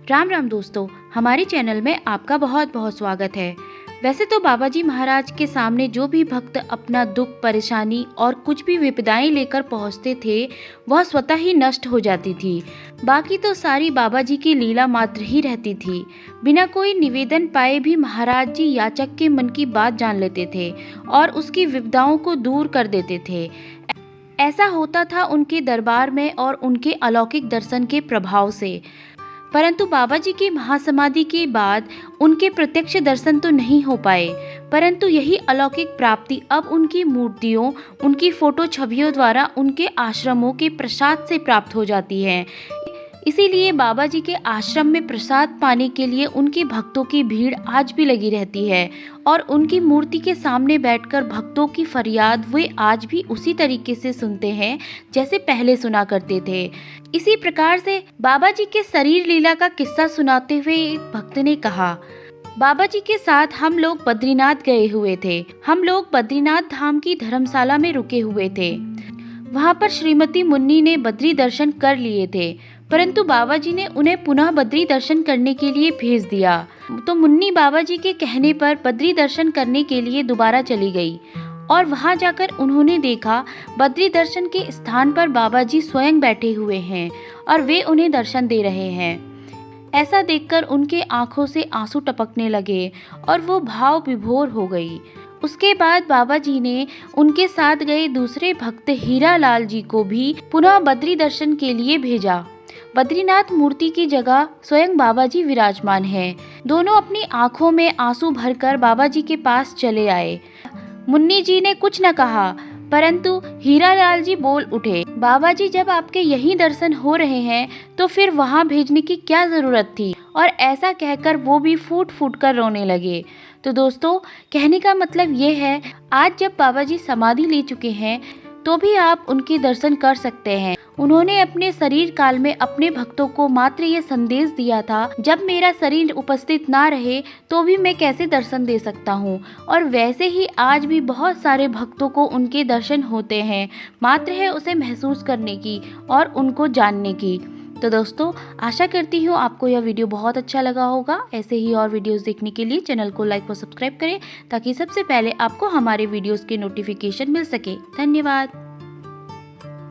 राम राम दोस्तों, हमारे चैनल में आपका बहुत बहुत स्वागत है। वैसे तो बाबा जी महाराज के सामने जो भी भक्त अपना दुख, परेशानी और कुछ भी विपदाएं लेकर पहुंचते थे, वह स्वतः ही नष्ट हो जाती थी। बाकी तो सारी बाबा जी की लीला मात्र ही रहती थी। बिना कोई निवेदन पाए भी महाराज जी याचक के मन की बात जान लेते थे और उसकी विपदाओं को दूर कर देते थे। ऐसा होता था उनके दरबार में और उनके अलौकिक दर्शन के प्रभाव से। परंतु बाबा जी की महासमाधि के बाद उनके प्रत्यक्ष दर्शन तो नहीं हो पाए, परंतु यही अलौकिक प्राप्ति अब उनकी मूर्तियों, उनकी फोटो छवियों द्वारा उनके आश्रमों के प्रसाद से प्राप्त हो जाती है। इसीलिए बाबा जी के आश्रम में प्रसाद पाने के लिए उनके भक्तों की भीड़ आज भी लगी रहती है और उनकी मूर्ति के सामने बैठकर भक्तों की फरियाद वे आज भी उसी तरीके से सुनते हैं जैसे पहले सुना करते थे। इसी प्रकार से बाबा जी के शरीर लीला का किस्सा सुनाते हुए एक भक्त ने कहा, बाबा जी के साथ हम लोग बद्रीनाथ गए हुए थे। हम लोग बद्रीनाथ धाम की धर्मशाला में रुके हुए थे। वहाँ पर श्रीमती मुन्नी ने बद्री दर्शन कर लिए थे, परंतु बाबा जी ने उन्हें पुनः बद्री दर्शन करने के लिए भेज दिया। तो मुन्नी बाबा जी के कहने पर बद्री दर्शन करने के लिए दोबारा चली गई और वहां जाकर उन्होंने देखा बद्री दर्शन के स्थान पर बाबा जी स्वयं बैठे हुए हैं और वे उन्हें दर्शन दे रहे हैं। ऐसा देखकर उनके आंखों से आंसू टपकने लगे और वो भाव विभोर हो गई। उसके बाद बाबा जी ने उनके साथ गए दूसरे भक्त हीरा लाल जी को भी पुनः बद्री दर्शन के लिए भेजा। बद्रीनाथ मूर्ति की जगह स्वयं बाबा जी विराजमान हैं। दोनों अपनी आंखों में आंसू भरकर बाबा जी के पास चले आए। मुन्नी जी ने कुछ न कहा, परंतु हीरा लाल जी बोल उठे, बाबा जी जब आपके यहीं दर्शन हो रहे हैं तो फिर वहां भेजने की क्या जरूरत थी। और ऐसा कहकर वो भी फूट फूट कर रोने लगे। तो दोस्तों, कहने का मतलब ये है, आज जब बाबा जी समाधि ले चुके हैं तो भी आप उनके दर्शन कर सकते हैं। उन्होंने अपने शरीर काल में अपने भक्तों को मात्र ये संदेश दिया था, जब मेरा शरीर उपस्थित ना रहे तो भी मैं कैसे दर्शन दे सकता हूँ। और वैसे ही आज भी बहुत सारे भक्तों को उनके दर्शन होते हैं, मात्र है उसे महसूस करने की और उनको जानने की। तो दोस्तों, आशा करती हूँ आपको यह वीडियो बहुत अच्छा लगा होगा। ऐसे ही और वीडियोस देखने के लिए चैनल को लाइक और सब्सक्राइब करें ताकि सबसे पहले आपको हमारे वीडियोस के नोटिफिकेशन मिल सके। धन्यवाद।